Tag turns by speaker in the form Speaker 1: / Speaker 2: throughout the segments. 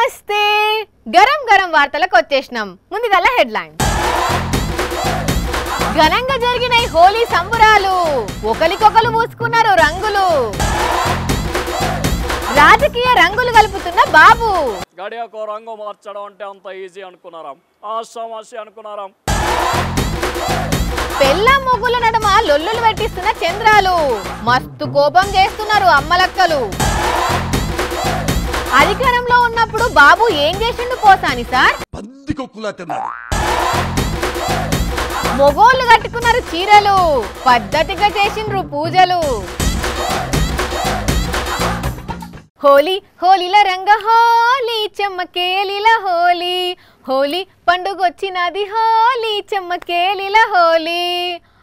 Speaker 1: నమస్తే గరం గరం వార్తలకు వచ్చేసినాం. ముందుగల హెడ్లైన్. ఘనంగా జరిగిన హోలీ సంబరాలు, ఒకరికొకరు పూసుకున్నారు రంగులు. రాజకీయ రంగులు కలుపుతున్న బాబు.
Speaker 2: గడియకు రంగు మార్చడం అంటే అంత ఈజీ అనుకున్నారా? ఆశామాషి అనుకున్నారా?
Speaker 1: పెళ్ళ మొగ్గుల నడుమ లొల్లులు పెట్టిస్తున్న చంద్రాలు, మస్తు కోపం చేస్తున్నారు అమ్మలక్కలు. అధికారంలో ఉన్నప్పుడు బాబు ఏం చేసిండు పోసాని సార్? మొగోళ్ళు కట్టుకున్నారు చీరలు, పద్ధతిగా చేసిండ్రు పూజలు. హోలీ హోలీల రంగ హోలీ, చెమ్మకేలిల హోలీ. హోలీ పండుగొచ్చినది హోలీ, చెమ్మకేలిల హోలీ.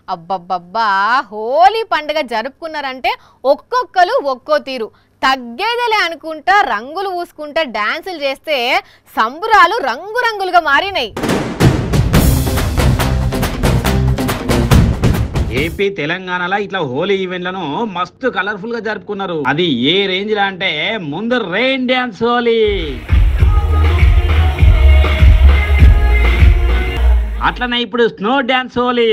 Speaker 1: అబ్బబ్బబ్బా, హోలీ పండుగ జరుపుకున్నారంటే ఒక్కొక్కరు ఒక్కో తీరు. తగ్గేదలే అనుకుంటా రంగులు పూసుకుంటా డాన్సులు చేస్తే సంబురాలు రంగురంగులుగా మారినాయి.
Speaker 3: ఏపీ తెలంగాణలో ఇట్లా హోలీ ఈవెంట్లను మస్తు కలర్ఫుల్ గా జరుపుకున్నారు. అది ఏ రేంజ్ లో అంటే ముందు రెయిన్ డాన్స్ హోలీ, అట్లనే ఇప్పుడు స్నో డాన్స్ హోలీ,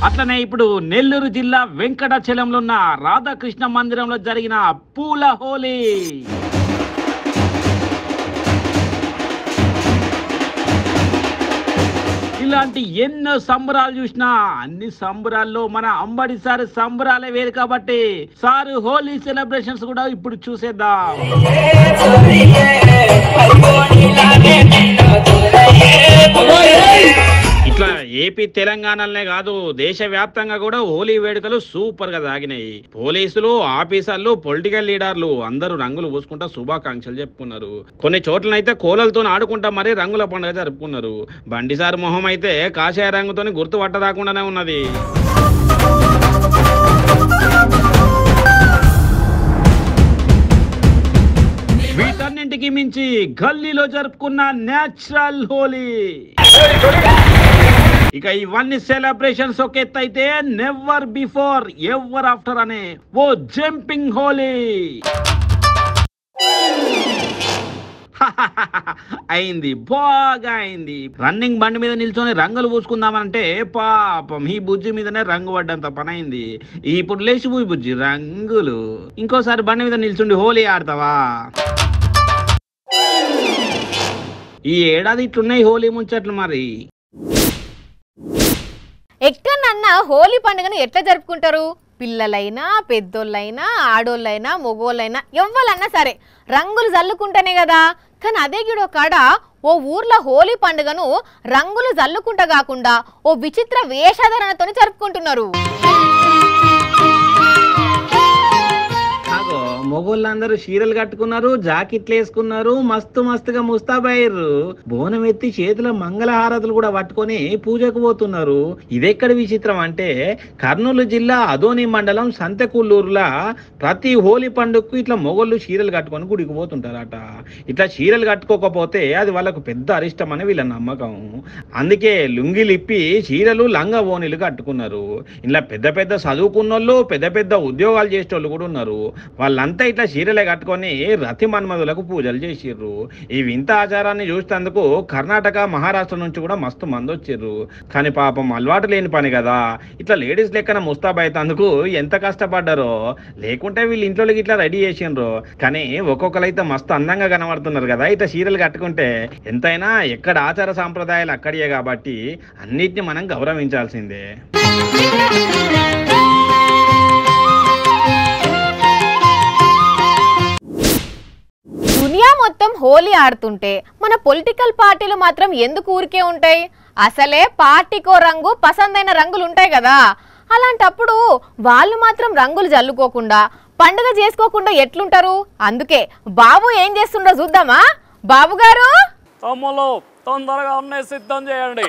Speaker 3: అట్లనే ఇప్పుడు నెల్లూరు జిల్లా వెంకటాచలంలో ఉన్న రాధాకృష్ణ మందిరంలో జరిగిన పూల హోలీ. ఇలాంటి ఎన్నో సంబరాలు చూసినా అన్ని సంబరాల్లో మన అంబడి సార్ సంబరాలే వేరు కాబట్టి సార్ హోలీ సెలబ్రేషన్స్ కూడా ఇప్పుడు చూసేద్దాం. ఇట్లా ఏపీ తెలంగాణలోనే కాదు దేశవ్యాప్తంగా కూడా హోలీ వేడుకలు సూపర్ గా సాగినాయి. పోలీసులు, ఆఫీసర్లు, పొలిటికల్ లీడర్లు అందరూ రంగులు పూసుకుంటా శుభాకాంక్షలు చెప్పుకున్నారు. కొన్ని చోట్లనైతే కోలలతో ఆడుకుంటా మరీ రంగుల పండుగ జరుపుకున్నారు. బండిసార్ మొహం అయితే కాషాయ రంగుతో గుర్తు పట్టరాకుండానే ఉన్నది. వీటన్నింటికి మించి గల్లీలో జరుపుకున్న నేచురల్ హోలీ. ఇక ఇవన్నీ సెలబ్రేషన్స్ ఒక ఎత్తు అయితే నెవర్ బిఫోర్ ఎవర్ ఆఫ్టర్ అనే ఓ జంపింగ్ హోలీ అయింది, బాగా అయింది. రన్నింగ్ బండి మీద నిల్చొని రంగులు పూసుకుందామంటే పాపం ఈ బుజ్జి మీదనే రంగు పడ్డంత పని అయింది. ఇప్పుడు లేచిపోయి బుజ్జి రంగులు, ఇంకోసారి బండి మీద నిల్చుండి హోలీ ఆడతావా? ఈ ఏడాది ఇట్లున్నాయి హోలీ ముచ్చట్లు. మరి
Speaker 1: ఎక్కడన్నా హోలీ పండుగను ఎట్లా జరుపుకుంటారు? పిల్లలైనా, పెద్దోళ్ళైనా, ఆడోళ్ళైనా, మొగోళ్ళైనా, ఎవ్వలన్నా సరే రంగులు జల్లుకుంటేనే కదా. కానీ అదే గిడో కాడ ఓ ఊర్లో హోలీ పండుగను రంగులు జల్లుకుంటా కాకుండా ఓ విచిత్ర వేషధారణతో జరుపుకుంటున్నారు.
Speaker 3: మొగోళ్ళందరూ చీరలు కట్టుకున్నారు, జాకెట్లు వేసుకున్నారు, మస్తు మస్తుగా ముస్తాబయ్యారు. బోనం ఎత్తి చేతుల మంగళహారతులు కూడా పట్టుకొని పూజకు పోతున్నారు. ఇదెక్కడ విచిత్రం అంటే కర్నూలు జిల్లా అదోని మండలం సంతెకుల్లూరులా ప్రతి హోలీ పండుగకు ఇట్లా మొగోళ్ళు చీరలు కట్టుకొని గుడికి పోతుంటారట. ఇట్లా చీరలు కట్టుకోకపోతే అది వాళ్ళకు పెద్ద అరిష్టం అని వీళ్ళ నమ్మకం. అందుకే లుంగిలు ఇప్పి చీరలు లంగా ఓణీలు కట్టుకున్నారు. ఇలా పెద్ద పెద్ద చదువుకున్నోళ్ళు, పెద్ద పెద్ద ఉద్యోగాలు చేసేటోళ్ళు కూడా ఉన్నారు. వాళ్ళంతా ఇట్లా చీరలే కట్టుకొని రతి మన్మధులకు పూజలు చేసిర్రు. ఈ వింత ఆచారాన్ని చూసేందుకు కర్ణాటక, మహారాష్ట్ర నుంచి కూడా మస్తు మంది వచ్చిర్రు. కానీ పాపం అలవాటు లేని పని కదా, ఇట్లా లేడీస్ లెక్కన ముస్తాబైతందుకు ఎంత కష్టపడ్డారో. లేకుంటే వీళ్ళు ఇంట్లోకి ఇట్లా రెడీ చేసిండ్రు. కానీ ఒక్కొక్కరైతే మస్తు అందంగా కనబడుతున్నారు కదా ఇట్లా చీరలు కట్టుకుంటే. ఎంతైనా ఎక్కడ ఆచార సాంప్రదాయాలు అక్కడియే కాబట్టి అన్నిటిని మనం గౌరవించాల్సిందే.
Speaker 1: దునియా మొత్తం హోలీ ఆడుతుంటే మన పొలిటికల్ పార్టీలు మాత్రం ఎందుకు ఊరికే ఉంటాయి? అసలే పార్టీకో రంగు, పసందైన రంగులు ఉంటాయి కదా. అలాంటప్పుడు వాళ్ళు మాత్రం రంగులు జల్లుకోకుండా పండుగ చేసుకోకుండా ఎట్లుంటారు? అందుకే బాబు ఏం చేస్తుండో చూద్దామా? బాబు గారు,
Speaker 2: తమ్ముళ్ళు తొందరగా అన్నీ సిద్ధం చేయండి.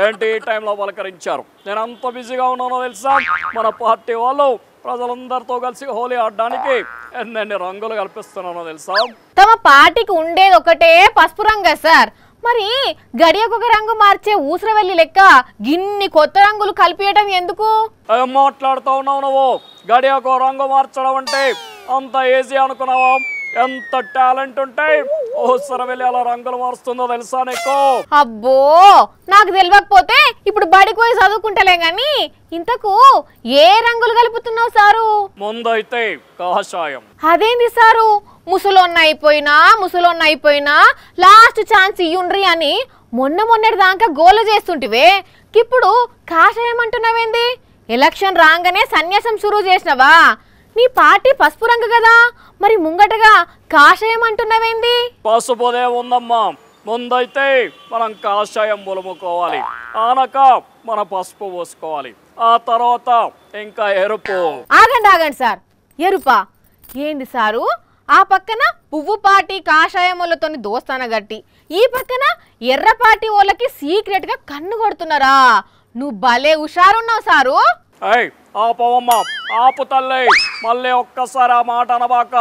Speaker 2: ఏంటి ఈ టైంలో పలకరించారు? నేను అంత బిజీగా ఉన్నానో తెలుసా? మన పార్టీ వాళ్ళు ప్రజలందరితో కలిసి హోలీ ఆడడానికి ఎన్నెన్ని రంగులు కల్పిస్తున్నానో తెలుసా?
Speaker 1: తమ పార్టీకి ఉండేది ఒకటే పసుపు రంగు సార్. మరి గడియకొక రంగు మార్చే ఊసరవెల్లి లెక్క గిన్ని కొత్త రంగులు కలిపియటం ఎందుకు?
Speaker 2: ఏం మాట్లాడుతూ ఉన్నావు నువ్వు? గడియకో రంగు మార్చడం అంటే అంత ఈజీ అనుకున్నావా? ఎంత టాలెంట్ ఉంటే ఓసారి వెళ్ళి అలా రంగులు మారుస్తుందో తెలుసా నీకు?
Speaker 1: అబ్బో నాకు తెలియకపోతే ఇప్పుడు బడికి పోయి చదువుకుంటలే గాని ఇంతకు ఏ రంగులు కలుపుతున్నావు సారు?
Speaker 2: ముందైతే కాషాయం.
Speaker 1: అదేంది సారు, ముసలోన్న అయిపోయినా లాస్ట్ ఛాన్స్ ఇయ్యుండ్రి అని మొన్నటి దాకా గోల చేస్తుంటివే, ఇప్పుడు కాషాయం అంటున్నావేంది? ఎలక్షన్ రాగానే సన్యాసం సురువు చేసినవా? నీ పార్టీ పసుపు రంగు కదా, మరి ముంగటగా కాషాయం అంటున్నావేంది?
Speaker 2: పసుపుదే ఉందమ్మా, ముందైతే మనం కాషాయం బొలుముకోవాలి, ఆనక మన పసుపు పోసుకోవాలి, ఆ తర్వాత ఇంకా ఎరుపు.
Speaker 1: ఆగండి సార్, ఎరుపా ఏంది సారు? ఆ పక్కన పువ్వు పార్టీ కాషాయం వాళ్ళతోని దోస్తాన గట్టి, ఈ పక్కన ఎర్ర పార్టీ వాళ్ళకి సీక్రెట్ గా కన్ను కొడుతున్నారా? నువ్వు భలే హుషారున్నావు సారు.
Speaker 2: ఆపవమ్మా, ఆపు తల్లి, మళ్ళీ ఒక్కసారి ఆ మాట అనబాక.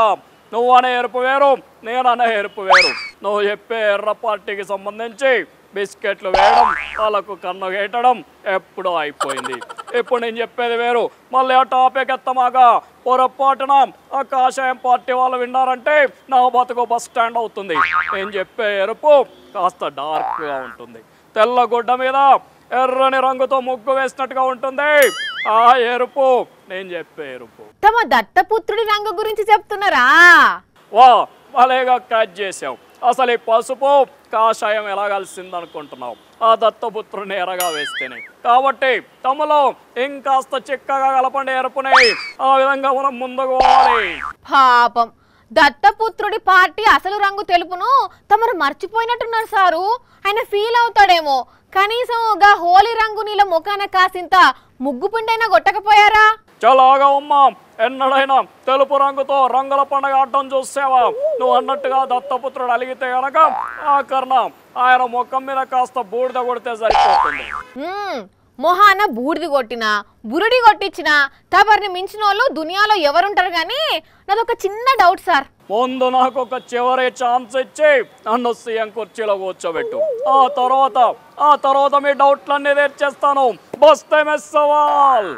Speaker 2: నువ్వు అనే ఎరుపు వేరు, నేను అనే ఎరుపు వేరు. నువ్వు చెప్పే ఎర్ర పార్టీకి సంబంధించి బిస్కెట్లు వేయడం, వాళ్ళకు కన్ను గేయటం ఎప్పుడో అయిపోయింది. ఇప్పుడు నేను చెప్పేది వేరు, మళ్ళీ ఆ టాపిక్ ఎత్తమాగా. పొరపాటున ఆ కాషాయం పార్టీ వాళ్ళు విన్నారంటే నా బతుకు బస్ స్టాండ్ అవుతుంది. నేను చెప్పే ఎరుపు కాస్త డార్క్గా ఉంటుంది, తెల్ల గుడ్డ మీద ఎర్రని రంగుతో ముగ్గు వేసినట్టుగా ఉంటుంది. ఆ ఎరుపు నేను చెప్పే ఎరుపు.
Speaker 1: తమ దత్తపుత్రుడి రంగు గురించి చెప్తున్నారా?
Speaker 2: వా భలేగా క్యాచ్ చేసావు. అసలు ఈ పసుపు కాషాయం ఎలా కలిసింది అనుకుంటున్నావు? ఆ దత్తపుత్రుడిని ఎరగా వేస్తేనే. కాబట్టి తమలో ఇంకాస్త చిక్కగా కలపండి ఎరుపునే, ఆ విధంగా మనం ముందుకు పోవాలి.
Speaker 1: పాపం దత్తపుత్రుడి పార్టీ అసలు రంగు తెలుపును తమరు మర్చిపోయినట్టున్నారు సారు. ఆయన ఫీల్ అవుతాడేమో. కనీసం గా హోలీ రంగు నీళ్ళ ముఖాన కాసింత ముగ్గు పిండైనా కొట్టకపోయారా?
Speaker 2: చలాగా అమ్మా, ఎన్నడైనా తెలుపు రంగుతో రంగుల పండుగ ఆడటం చూసావా? నువ్వు అన్నట్టుగా దత్తపుత్రుడు అలిగితే గనక ఆ కర్ణ ఆయన ముఖం మీద కాస్త బూడిద కొడితే సరిపోతుంది.
Speaker 1: మొహాన బూడిది కొట్టినా బురుడి కొట్టించినా తమరిని మించిన వాళ్ళు దునియాలో ఎవరుంటారు? కానీ నాదొక చిన్న డౌట్ సార్.
Speaker 2: ముందు నాకు ఒక చివరి ఛాన్స్ ఇచ్చి నన్ను సీఎం కుర్చీలో కూర్చోబెట్టు, ఆ తర్వాత మీ డౌట్లన్నీ తీర్చేస్తాను. బస్తే మెస్ సవాల్.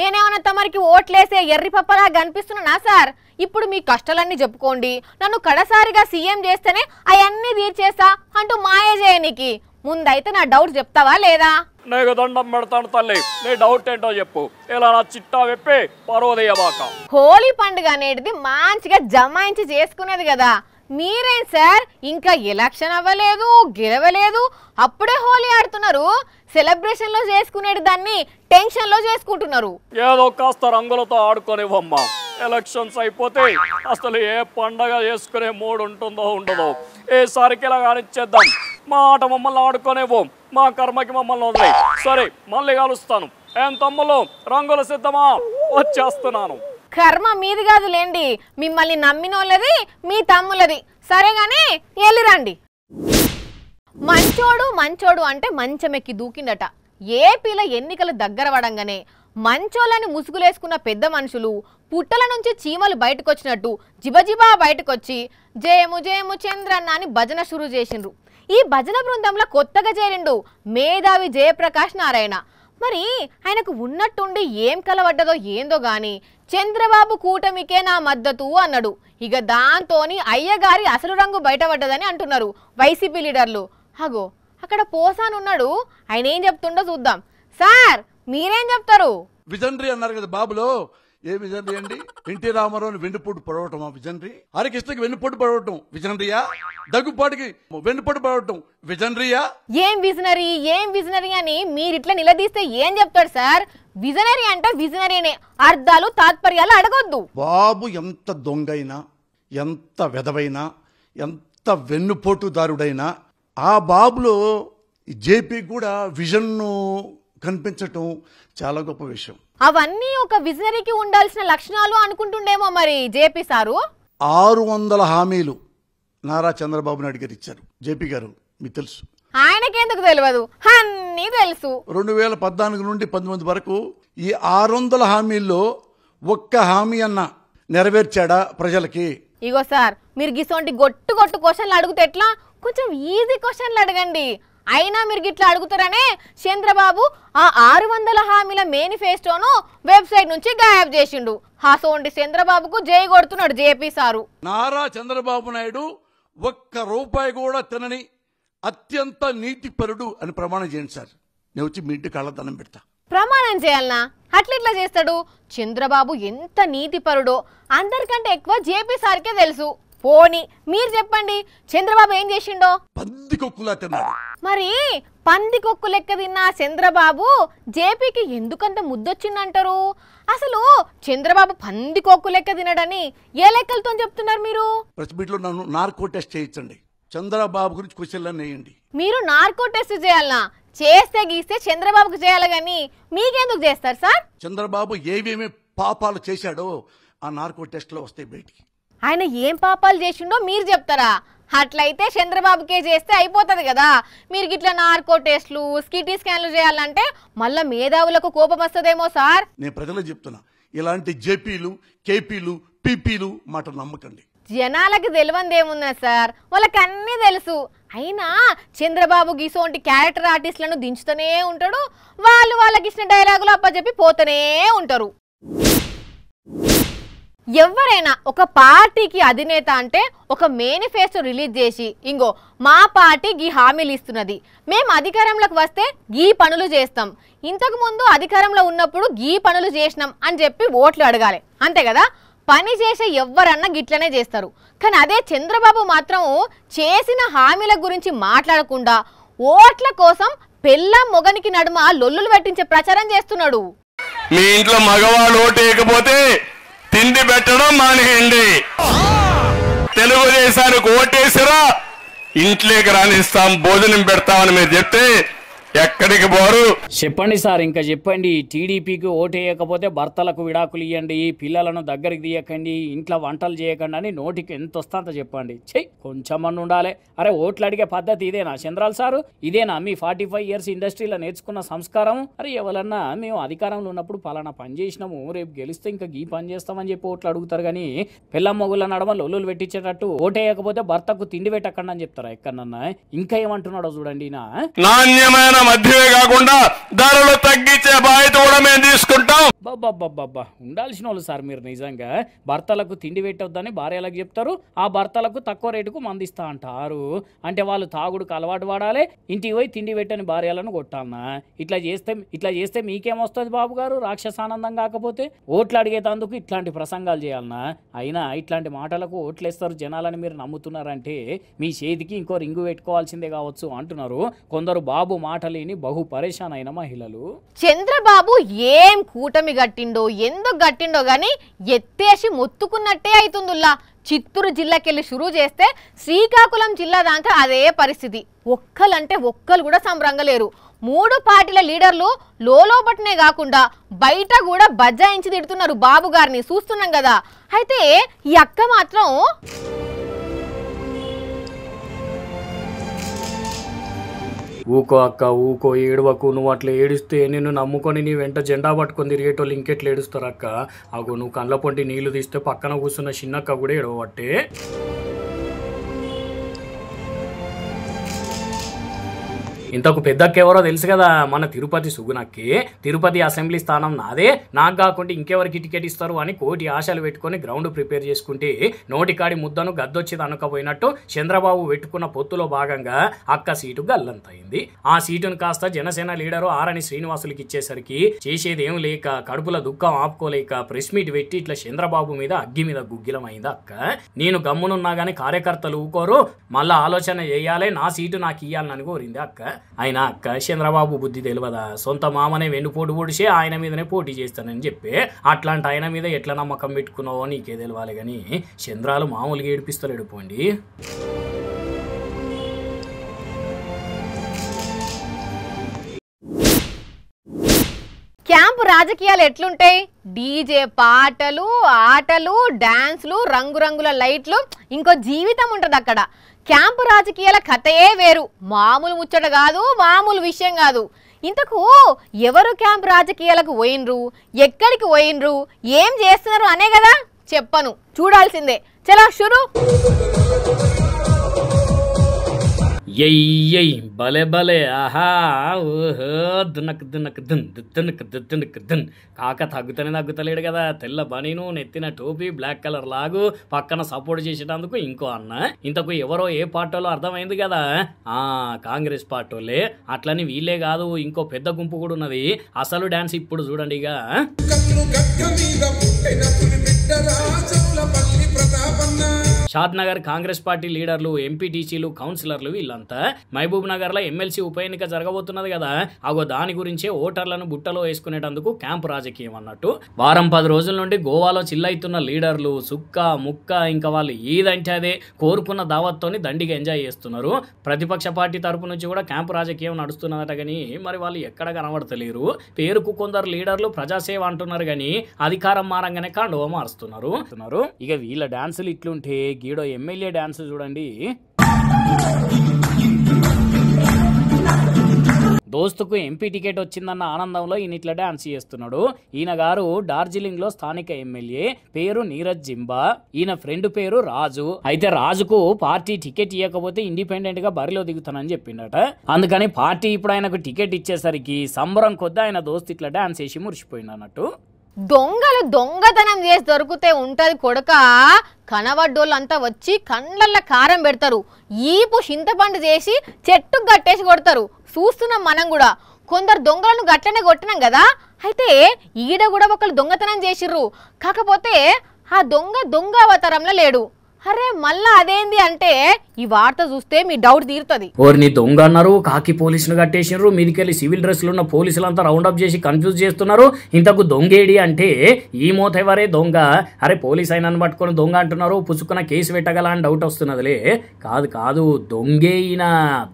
Speaker 1: నేనేమన్నా తమరికి ఓట్లేసే ఎర్రి పప్పలా కనిపిస్తున్నా సార్? ఇప్పుడు మీ కష్టాలన్నీ చెప్పుకోండి, నన్ను కడసారిగా సీఎం చేస్తేనే అవన్నీ తీర్చేస్తా అంటూ మాయ చేయనికి ముందైతే నా డౌట్ చెప్తావా లేదా?
Speaker 2: నీకు దండం పెడతాను తల్లి, నీ డౌట్ ఏంటో చెప్పు. ఇలా నా చిట్టా విప్పి పరోదయబాక.
Speaker 1: హోలీ పండుగ అనేది మంచిగా జమాయించి చేసుకునేది కదా, మీరేం సార్ ఇంకా ఎలక్షన్ అవ్వలేదు, గెలవలేదు, అప్పుడే హోలీ ఆడుతున్నారు. సెలబ్రేషన్ లో చేసుకునేది దాన్ని టెన్షన్ లో చేసుకుంటున్నారు.
Speaker 2: ఏదో కాస్త రంగులతో ఆడుకోనివ్వమ్మా. ఎలక్షన్స్ అయిపోతే అసలు ఏ పండగ చేసుకునే మూడు ఉంటుందో ఉండదో. ఏసారికి ఇలా కానిచ్చేద్దాం. మా ఆట మమ్మల్ని ఆడుకోనివ్వు, మా కర్మకి మమ్మల్ని వదిలే. సరే మళ్ళీ కలుస్తాను. ఏం తమ్ముళ్ళు, రంగులు సిద్ధమా? వచ్చేస్తున్నాను.
Speaker 1: కర్మ మీది కాదులేండి, మిమ్మల్ని నమ్మినోళ్ళది మీ తమ్ములది. సరేగాని వెళ్ళిరండి. మంచోడు అంటే మంచమెక్కి దూకిందట. ఏపీలో ఎన్నికలు దగ్గర పడంగానే మంచోళ్ళని ముసుగులేసుకున్న పెద్ద మనుషులు పుట్టల నుంచి చీమలు బయటకొచ్చినట్టు జిబజిబా బయటకొచ్చి జయము జయము చంద్రన్న అని భజన షురు చేసిండ్రు. ఈ భజన బృందంలో కొత్తగా చేరిండు మేధావి జయప్రకాష్ నారాయణ. మరి ఆయనకు ఉన్నట్టుండి ఏం కలవడ్డదో ఏందో గాని చంద్రబాబు కూటమికే నా మద్దతు అన్నాడు. ఇక దాంతోని అయ్యగారి అసలు రంగు బయటపడ్డదని అంటున్నారు వైసీపీ లీడర్లు. అగో అక్కడ పోసానున్నాడు, ఆయన ఏం చెప్తుండో చూద్దాం. సార్ మీరేం చెప్తారు?
Speaker 4: విజనరీ అన్నారు కదా బాబులో, ఏ విజనరీ అండి? ఎన్టీ రామారావుని వెన్నుపోటు పడవటమా విజనరీ? హరికృష్ణకి వెన్నుపోటు పడవటం విజనరీయా? దగ్గుపాటికి వెన్నుపోటు పడవటం విజనరీయా?
Speaker 1: ఏం విజనరీ అని మీరిట్లా నిలదీస్తే ఏం చెప్తాడు సార్? విజనరీ అంటే విజనరీనే, అర్థాలు తాత్పర్యాలు అడగొద్దు.
Speaker 4: బాబు ఎంత దొంగైనా, ఎంత వెధవైనా, ఎంత వెన్నుపోటుదారుడైనా ఆ బాబులో జేపీ కూడా విజన్ కనిపించటం చాలా గొప్ప విషయం.
Speaker 1: అవన్నీ ఒక విజనరీకి ఉండాల్సిన లక్షణాలు అనుకుంటుండేమో మరి జేపీ సారు.
Speaker 4: 600 హామీలు నారా చంద్రబాబు నాయుడు గారు ఇచ్చారు. జేపీ గారు మీకు తెలుసు,
Speaker 1: ఆయనకెందుకు తెలియదు, అన్నీ తెలుసు.
Speaker 4: 2014 నుండి 19 వరకు ఈ 600 హామీల్లో ఒక్క హామీ అన్న నెరవేర్చాడా ప్రజలకి?
Speaker 1: ఇగో సార్, మీరు గిసోంటి గొట్టు క్వశ్చన్లు అడిగితే ఎట్లా? కొంచెం ఈజీ క్వశ్చన్లు అడగండి. అయినా మీరు గిట్లా అడుగుతారనే చంద్రబాబు ఆ 600 హామీల మేనిఫెస్టోను వెబ్సైట్ నుంచి గాయబ్ చేసిండు. హాసోండి చంద్రబాబుకు జై కొడుతున్నాడు జేపీ సారు.
Speaker 4: నారా చంద్రబాబు నాయుడు ఒక్క రూపాయి కూడా తినని అత్యంత నీతిపరుడు అని ప్రమాణం చేయండి సార్. నేను వచ్చి మీ ఇంటి కళ్ళ పెడతా.
Speaker 1: ప్రమాణం చేయాలనా? అట్లా చేస్తాడు? చంద్రబాబు ఎంత నీతిపరుడో అందరికంటే ఎక్కువ జేపీ సార్కే తెలుసు. పోనీ మీరు చెప్పండి, చంద్రబాబు ఏం చేసిండో?
Speaker 4: పందికొక్కులా తిన్నాడు.
Speaker 1: మరి పందికొక్కు లెక్క తిన్న చంద్రబాబు జేపీకి ఎందుకంత ముద్దొచ్చిందంటారు? అసలు చంద్రబాబు పందికొక్కు లెక్క తినడని ఏ లెక్కలతో చెప్తున్నారు మీరు?
Speaker 4: ప్రెస్ మీట్ లో నన్ను నార్కో టెస్ట్ చేయించండి. చంద్రబాబు గురించి క్వశ్చన్లు వేయండి.
Speaker 1: మీరు నార్కో టెస్ట్ చేయాలనా? చేస్తే గీస్తే చంద్రబాబుకు చేయాలి గాని మీకెందుకు చేస్తారు సార్?
Speaker 4: చంద్రబాబు ఏమేమి పాపాలు చేశాడో ఆ నార్కో టెస్ట్ లో వస్తాయి బయటికి.
Speaker 1: ఆయన ఏం పాపాలు చేసిండో మీరు చెప్తారా? అట్లయితే చంద్రబాబుకే చేస్తే అయిపోతుంది కదా. మీరు గిట్లా నార్కో టెస్ట్లు సిటీ స్కాన్లు చేయాలంటే మళ్ళా మేధావులకు కోపం వస్తుందేమో సార్.
Speaker 4: నేను ప్రజలకు చెప్తున్నా, ఇలాంటి జేపీలు కేపీలు పీపీలు మాట నమ్మకండి.
Speaker 1: జనాలకు తెలియందేమున్నా సార్, వాళ్ళకి అన్నీ తెలుసు. అయినా చంద్రబాబు గిసోంటి క్యారెక్టర్ ఆర్టిస్టులను దించుతూనే ఉంటాడు. వాళ్ళకి ఇచ్చిన డైలాగులు అప్పచెప్పి పోతూనే ఉంటారు. ఎవరైనా ఒక పార్టీకి అధినేత అంటే ఒక మేనిఫెస్టో రిలీజ్ చేసి ఇంగో మా పార్టీ గీ హామీలు ఇస్తున్నది, మేము అధికారంలోకి వస్తే గీ పనులు చేస్తాం, ఇంతకు ముందు అధికారంలో ఉన్నప్పుడు గీ పనులు చేసినాం అని చెప్పి ఓట్లు అడగాలి, అంతే కదా. పని చేసే ఎవరన్నా గిట్లనే చేస్తారు. కానీ అదే చంద్రబాబు మాత్రం చేసిన హామీల గురించి మాట్లాడకుండా ఓట్ల కోసం పెళ్ళాం మొగనికి నడుమ లొల్లులు పెట్టించే ప్రచారం చేస్తున్నాడు.
Speaker 5: మీ ఇంట్లో మగవాళ్ళు ఓటేయకపోతే తిండి పెట్టడం మానేయండి. తెలుగుదేశానికి ఓటేసిరా ఇంట్లోకి రానిస్తాం, భోజనం పెడతామని మీరు చెప్తే ఎక్కడికి పోరు?
Speaker 2: చెప్పండి సార్, ఇంకా చెప్పండి. టీడీపీకి ఓటేయకపోతే భర్తలకు విడాకులు ఇవ్వండి, పిల్లలను దగ్గరికి తీయకండి, ఇంట్లో వంటలు చేయకండి అని నోటికి ఎంత వస్తా అంత చెప్పండి. చెయ్యి కొంచెమన్నా ఉండాలి. అరే ఓట్లు అడిగే పద్ధతి ఇదేనా చంద్రాల్ సారు? ఇదేనా మీ 45 ఇయర్స్ ఇండస్ట్రీలో నేర్చుకున్న సంస్కారం? అరే ఎవరన్నా మేము అధికారంలో ఉన్నప్పుడు పలానా పని చేసినాము, రేపు గెలిస్తే ఇంకా ఈ పని చేస్తామని చెప్పి ఓట్లు అడుగుతారు. కానీ పిల్లం మొగుళ్ళ నడమ లొల్లులు పెట్టించేటట్టు ఓటేయకపోతే భర్తకు తిండి పెట్టకండి అని చెప్తారా ఎక్కడన్నా? ఇంకా ఏమంటున్నాడో చూడండి.
Speaker 5: నాణ్యమైన మధ్యమే కాకుండా ధరలు తగ్గించే బాధ్యత కూడా మేము తీసుకుంటాం.
Speaker 2: బాబా ఉండాల్సిన వాళ్ళు సార్ మీరు. నిజంగా భర్తలకు తిండి పెట్టొద్దని భార్యలకు చెప్తారు, ఆ భర్తలకు తక్కువ రేటుకు మందిస్తా అంటారు. అంటే వాళ్ళు తాగుడుకు అలవాటు పడాలి, ఇంటికి పోయి తిండి పెట్టని భార్యలను కొట్టాలనా? ఇట్లా చేస్తే మీకేమొస్తుంది బాబు గారు? రాక్షసానందం కాకపోతే ఓట్లు అడిగేటందుకు ఇట్లాంటి ప్రసంగాలు చేయాలనా? అయినా ఇట్లాంటి మాటలకు ఓట్లేస్తారు జనాలని మీరు నమ్ముతున్నారంటే మీ చేతికి ఇంకో రింగు పెట్టుకోవాల్సిందే కావచ్చు అంటున్నారు కొందరు బాబు మాటలేని బహు పరేషాన్ అయిన మహిళలు.
Speaker 1: చంద్రబాబు ఏం కూటమి గట్టిండో ఎందుకు గట్టిండో గాని ఎత్తేసి మొత్తుకున్నట్టే అవుతుందిలా. చిత్తూరు జిల్లాకెళ్ళి షురూ చేస్తే శ్రీకాకుళం జిల్లా దాకా అదే పరిస్థితి. ఒక్కలంటే ఒక్కలు కూడా సంబరంగలేరు. 3 పార్టీల లీడర్లు లోపటనే కాకుండా బయట కూడా బజ్జాయించి తిడుతున్నారు బాబు గారిని, చూస్తున్నాం కదా. అయితే ఈ అక్క మాత్రం
Speaker 2: ఊకో అక్క ఊకో, ఏడవకు. నువ్వు అట్లా ఏడిస్తే నిన్ను నమ్ముకొని నీ వెంట జెండా పట్టుకొని తిరిగేటోళ్ళు ఇంకెట్లు ఏడుస్తారు అక్క? అగో నువ్వు కళ్ళ పొంటి నీళ్లు తీస్తే పక్కన కూర్చున్న చిన్నక్క కూడా ఏడవబట్టే. ఇంతకు పెద్దక్క ఎవరో తెలుసు కదా, మన తిరుపతి సుగునక్కి. తిరుపతి అసెంబ్లీ స్థానం నాదే, నాకు కాకుండా ఇంకెవరికి టికెట్ ఇస్తారు అని కోటి ఆశలు పెట్టుకుని గ్రౌండ్ ప్రిపేర్ చేసుకుంటే నోటికాడి ముద్దను గద్దొచ్చి అనుకపోయినట్టు చంద్రబాబు పెట్టుకున్న పొత్తులో భాగంగా అక్క సీటు గల్లంతయింది. ఆ సీటును కాస్త జనసేన లీడరు ఆరణి శ్రీనివాసులకి ఇచ్చేసరికి చేసేదేం లేక కడుపుల దుఃఖం ఆపుకోలేక ప్రెస్ మీట్ పెట్టి ఇట్లా చంద్రబాబు మీద అగ్గి మీద గుగ్గిలమైంది అక్క. నేను గమ్మునున్నా గానీ కార్యకర్తలు ఊకోరు, మళ్ళా ఆలోచన చేయాలి, నా సీటు నాకు ఇయ్యాలని కోరింది అక్క. అయినా అక్క చంద్రబాబు బుద్ధి తెలియదా? సొంత మామనే వెన్నుపోటు పొడిచి ఆయన మీదనే పోటీ చేస్తానని చెప్పి అట్లాంటి ఆయన మీద ఎట్లా నమ్మకం పెట్టుకున్నావో నీకే తెలియాలి. కానీ చంద్రాలు మామూలుగా ఏడిపిస్తలేడు పోండి.
Speaker 1: క్యాంపు రాజకీయాలు ఎట్లుంటాయి? డీజే పాటలు, ఆటలు, డాన్స్లు, రంగురంగుల లైట్లు, ఇంకో జీవితం ఉంటుంది అక్కడ. క్యాంపు రాజకీయాల కథయే వేరు. మామూలు ముచ్చట కాదు, మామూలు విషయం కాదు. ఇంతకు ఎవరు క్యాంపు రాజకీయాలకు పోయినరు, ఎక్కడికి పోయినరు, ఏం చేస్తున్నారు అనే కదా చెప్పను, చూడాల్సిందే. చలో షురు.
Speaker 2: ఎయ్యయ్ భలే భలే ఆహా ఓహో దునక్ దునక్ దున్ దునక్ దునక్ దున్ కాక తగ్గుతలేడు కదా. తెల్ల బనీను, నెత్తిన టోపీ, బ్లాక్ కలర్ లాగు, పక్కన సపోర్ట్ చేసేటందుకు ఇంకో అన్న. ఇంతకు ఎవరో ఏ పార్టీలో అర్థమైంది కదా, కాంగ్రెస్ పార్టీలే. అట్లని వీళ్ళే కాదు, ఇంకో పెద్ద గుంపు కూడా ఉన్నది. అసలు డాన్స్ ఇప్పుడు చూడండి. ఇక షాద్నగర్ కాంగ్రెస్ పార్టీ లీడర్లు, ఎంపీటీసీలు, కౌన్సిలర్లు వీళ్ళంతా మహబూబ్ నగర్ లో ఎమ్మెల్సీ ఉప ఎన్నిక జరగబోతున్నది కదా, అగో దాని గురించే ఓటర్లను బుట్టలో వేసుకునేటందుకు క్యాంపు రాజకీయం అన్నట్టు. వారం 10 రోజుల నుండి గోవాలో చిల్లైతున్న లీడర్లు సుక్క ముక్క ఇంకా వాళ్ళు ఏదంటే అదే కోరుకున్న దావత్తోని దండిగా ఎంజాయ్ చేస్తున్నారు. ప్రతిపక్ష పార్టీ తరపు నుంచి కూడా క్యాంపు రాజకీయం నడుస్తున్నదట. కానీ మరి వాళ్ళు ఎక్కడ కనబడతలేరు. పేరుకు కొందరు లీడర్లు ప్రజాసేవ అంటున్నారు కానీ అధికారం మారంగానే కాండవ మారుస్తున్నారు. ఇక వీళ్ళ డాన్సులు ఇట్లుంటే గీడో ఎమ్మెల్యే డాన్స్ చూడండి. దోస్తుకు ఎంపీ టికెట్ వచ్చిందన్న ఆనందంలో ఈయన ఇట్లా డాన్స్ చేస్తున్నాడు. ఈయన గారు డార్జిలింగ్ లో స్థానిక ఎమ్మెల్యే, పేరు నీరజ్ జింబా. ఈయన ఫ్రెండ్ పేరు రాజు. అయితే రాజుకు పార్టీ టికెట్ ఇవ్వకపోతే ఇండిపెండెంట్ గా బరిలో దిగుతానని చెప్పిండట. అందుకని పార్టీ ఇప్పుడు ఆయనకు టికెట్ ఇచ్చేసరికి సంబరం కొద్ది ఆయన దోస్తు ఇట్లా డాన్స్ చేసి మురిసిపోయింది అన్నట్టు.
Speaker 1: దొంగలు దొంగతనం చేసి దొరికితే ఉంటది కొడక, కనబడ్డోళ్ళంతా వచ్చి కండ్లల్లో కారం పెడతారు, ఈపు చింతపండు చేసి చెట్టుకు కట్టేసి కొడతారు. చూస్తున్నాం మనం కూడా. కొందరు దొంగలను గట్లనే కొట్టినాం కదా. అయితే ఈడ కూడా ఒకళ్ళు దొంగతనం చేసిర్రు. కాకపోతే ఆ దొంగ అవతారంలో లేడు. అరే మళ్ళా అదేంది అంటే ఈ వార్త చూస్తే మీ డౌట్ తీరుతుంది.
Speaker 2: ఓర్ని దొంగ అన్నారు, కాకి పోలీసులు కట్టేసినారు, మీదికెళ్ళి సివిల్ డ్రెస్లు ఉన్న పోలీసులంతా రౌండప్ చేసి కన్ఫ్యూజ్ చేస్తున్నారు. ఇంతకు దొంగేడి అంటే ఈ మోతేవరే దొంగ. అరే పోలీస్ అయినని పట్టుకొని దొంగ అంటున్నారు, పుచ్చుకున్న కేసు పెట్టగల అని డౌట్ వస్తున్నదిలే. కాదు దొంగే ఈయన.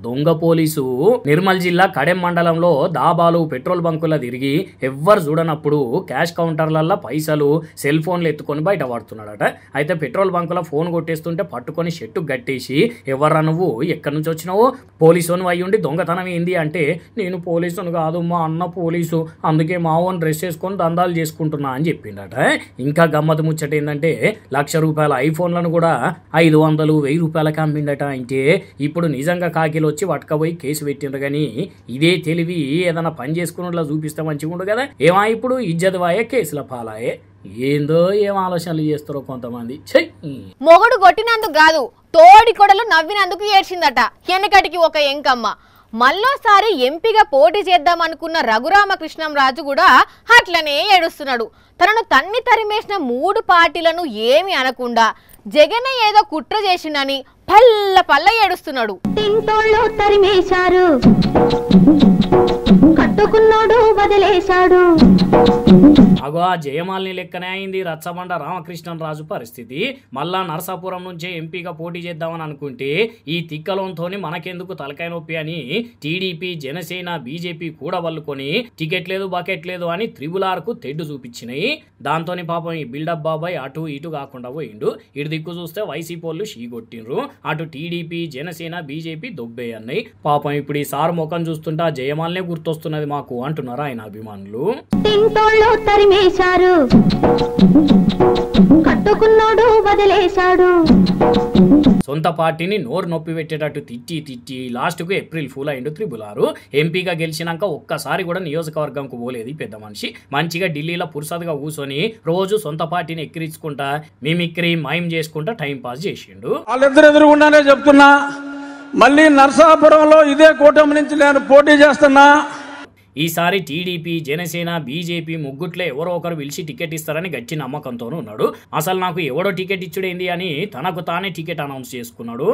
Speaker 2: దొంగ పోలీసు నిర్మల్ జిల్లా కడెం మండలంలో దాబాలు, పెట్రోల్ బంకుల తిరిగి ఎవ్వరు చూడనప్పుడు క్యాష్ కౌంటర్లల్లో పైసలు, సెల్ ఫోన్లు ఎత్తుకొని బయట పడుతున్నాడట. అయితే పెట్రోల్ బంకుల ఫోన్ కొట్టేస్తుంటే పట్టుకొని షెట్టు గట్టేసి, ఎవర్రా నువ్వు, ఎక్కడి నుంచి వచ్చినావు, పోలీసును అయ్యి ఉండి దొంగతనం ఏంది అంటే, నేను పోలీసును కాదు మా అన్న పోలీసు, అందుకే మా ఓన్ డ్రెస్ వేసుకొని దందాలు చేసుకుంటున్నా అని చెప్పిండట. ఇంకా గమ్మత్ ముచ్చట ఏంటంటే ₹1,00,000 ఐఫోన్లను కూడా 500, 1000 రూపాయలకి అమ్మిండట. అంటే ఇప్పుడు నిజంగా కాకిలు వచ్చి పట్టుకపోయి కేసు పెట్టిండ్రు. కానీ ఇదే తెలివి ఏదైనా పని చేసుకున్నట్లా చూపిస్తే మంచిగా ఉండదు కదా. ఏమా ఇప్పుడు ఇజ్జత్ వాయే, కేసుల పాలాయే. ఏందో ఏం ఆలోచనలు చేస్తారో కొంతమంది.
Speaker 1: మొగుడు కొట్టినందుకు కాదు, తోడి కొడలు నవ్వినందుకు ఏడ్చిందట వెనకటికి ఒక ఎంకమ్మ. మళ్ళోసారి ఎంపీగా పోటీ చేద్దామనుకున్న రఘురామకృష్ణంరాజు కూడా అట్లనే ఏడుస్తున్నాడు. తనను తరిమేసిన 3 పార్టీలను ఏమి అనకుండా జగనే ఏదో కుట్ర చేసిండని పల్ల ఏడుస్తున్నాడు. తరిమేశారు, కట్టుకున్నాడు వదిలేశాడు.
Speaker 2: అగో ఆ జయమాలిని లెక్కనే అయింది రచ్చబండ రామకృష్ణంరాజు పరిస్థితి. మళ్ళా నరసాపురం నుంచే ఎంపీగా పోటీ చేద్దామని అనుకుంటే ఈ తిక్కలోంతోని మనకెందుకు తలకాయ నొప్పి అని టీడీపీ, జనసేన, బీజేపీ కూడా వల్లుకొని టికెట్ లేదు బకెట్ లేదు అని త్రిబులార్కు తెడ్డు చూపించినాయి. దాంతోని పాపం ఈ బిల్డప్ బాబాయ్ అటు ఇటు కాకుండా పోయిండు. ఇటు దిక్కు చూస్తే వైసీపీ వాళ్ళు షీగొట్టిండ్రు, అటు టీడీపీ, జనసేన, బీజేపీ దొబ్బే అన్నాయి. పాపం ఇప్పుడు ఈ సార్ ముఖం చూస్తుంటే ఆ జయమాలనే గుర్తొస్తున్నది మాకు అంటున్నారు ఆయన అభిమానులు.
Speaker 1: కట్టుకున్నాడు వదిలేశాడు.
Speaker 2: సొంత పార్టీని నోరు నొప్పి పెట్టేటట్టు తిట్టి లాస్ట్కు ఏప్రిల్ ఫూల్ అయిండు త్రిబులారు. ఎంపీగా గెలిచినాక ఒక్కసారి కూడా నియోజకవర్గంకు పోలేదు పెద్ద మనిషి. మంచిగా ఢిల్లీలో పురుసదుగా కూర్చొని రోజు సొంత పార్టీని ఎక్కిరించుకుంటా మిమిక్రీ మైమ్ చేసుకుంటా టైం పాస్ చేసిండు.
Speaker 6: వాళ్ళిద్దరు ఎదురుగుండానే చెప్తున్నా, మళ్ళీ నరసాపురంలో ఇదే కూటమి నుంచి నేను పోటీ చేస్తున్నా.
Speaker 2: ఈసారి టీడీపీ, జనసేన, బీజేపీ ముగ్గుట్లో ఎవరో ఒకరు పిలిచి టికెట్ ఇస్తారని గట్టి నమ్మకంతోనూ ఉన్నాడు. అసలు నాకు ఎవడో టికెట్ ఇచ్చుడేంది అని తనకు తానే టికెట్ అనౌన్స్ చేసుకున్నాడు.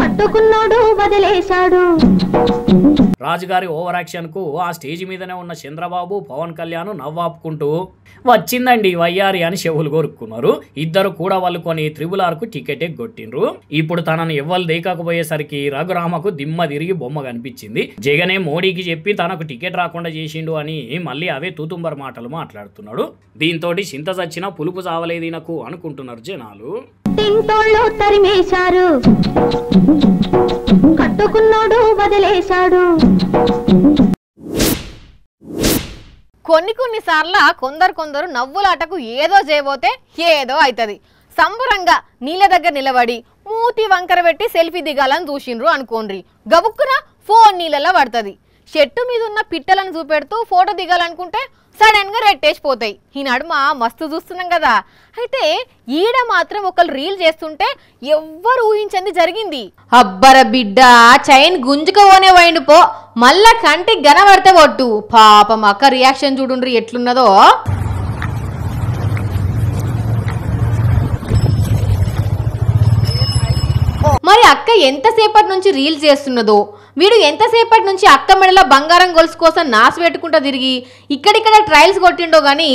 Speaker 1: కట్టుకున్నాడు వదిలేశాడు.
Speaker 2: రాజుగారి ఓవర్ యాక్షన్ కు ఆ స్టేజ్ మీదనే ఉన్న చంద్రబాబు, పవన్ కళ్యాణ్ నవ్వాపుకుంటూ వచ్చిందండి వయ్యారి అని చెవులు కోరుకున్నారు. ఇద్దరు కూడా వాళ్ళుకొని త్రిబులార్కు టికెట్ ఎగ్గొట్టిండ్రు. ఇప్పుడు తనను ఎవ్వరు దేకాకపోయేసరికి రఘురామకు దిమ్మ తిరిగి బొమ్మ కనిపించింది. జగనే మోడీకి చెప్పి తనకు టికెట్ రాకుండా చేసిండు అని మళ్ళీ అవే తూతుంబర్ మాటలు మాట్లాడుతున్నాడు. దీంతో చింత చచ్చినా పులుపు చావలేదు నాకు అనుకుంటున్నారు జనాలు.
Speaker 1: తరిమేశారు, కట్టుకున్నాడు వదిలేశాడు. కొన్నిసార్లు కొందరు నవ్వులాటకు ఏదో చేయబోతే ఏదో అవుతుంది. సంబరంగా నీళ్ళ దగ్గర నిలబడి మూతి వంకర పెట్టి సెల్ఫీ దిగాలని చూసిండ్రు అనుకోండి, గబుక్కున ఫోన్ నీళ్ళలో పడుతుంది. చెట్టు మీద ఉన్న పిట్టలను చూపెడుతూ ఫోటో దిగాలనుకుంటే సడన్ గా రెట్టేసిపోతాయి. ఈ నడుమ మస్తు చూస్తున్నాం కదా. అయితే ఈడ మాత్రం ఒకళ్ళు రీల్ చేస్తుంటే ఎవ్వరు ఊహించింది జరిగింది. అబ్బర బిడ్డ చైన్ గుంజుకోనే పోయిండు పో, మళ్ళా కంటికి గనబడితే ఒట్టు. పాపం అక్క రియాక్షన్ చూడుండ్రి ఎట్లున్నదో. మరి అక్క ఎంతసేపటి నుంచి రీల్స్ చేస్తున్నదో, వీడు ఎంతసేపటి నుంచి అక్క మెడలో బంగారం గొలుసు కోసం నాసు పెట్టుకుంటా తిరిగి ఇక్కడిక్కడ ట్రయల్స్ కొట్టిండో గానీ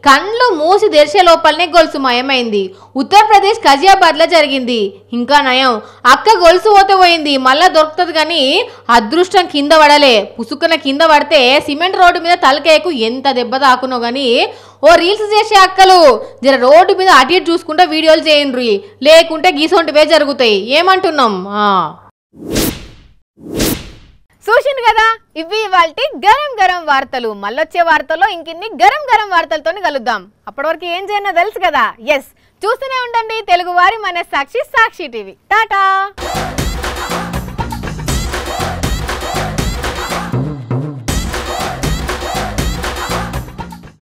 Speaker 1: కళ్ళు మూసి తెరిచే లోపలనే గొలుసు మాయమైంది. ఉత్తరప్రదేశ్ కజియాబాద్ లో జరిగింది. ఇంకా నయం అక్క గొలుసు పోతే పోయింది, మళ్ళా దొరుకుతుంది కానీ అదృష్టం కింద పడలే. పుసుకున కింద పడితే సిమెంట్ రోడ్డు మీద తలకేకు ఎంత దెబ్బ తాకునో గానీ ఓ రీల్స్ చేసే అక్కలు జర రోడ్డు మీద అటు ఇటు చూసుకుంటా వీడియోలు చేయండి, లేకుంటే గీసొంటివే జరుగుతాయి. ఏమంటున్నాం? చూసింది కదా, ఇవి ఇవాల్టి గరం గరం వార్తలు. మళ్ళొచ్చే వార్తల్లో ఇంకిన్ని గరం గరం వార్తలతో కలుద్దాం. అప్పటి వరకు ఏం చేయనో తెలుసు కదా. ఎస్, చూస్తూనే ఉండండి తెలుగువారి మన సాక్షి టీవీ. టాటా.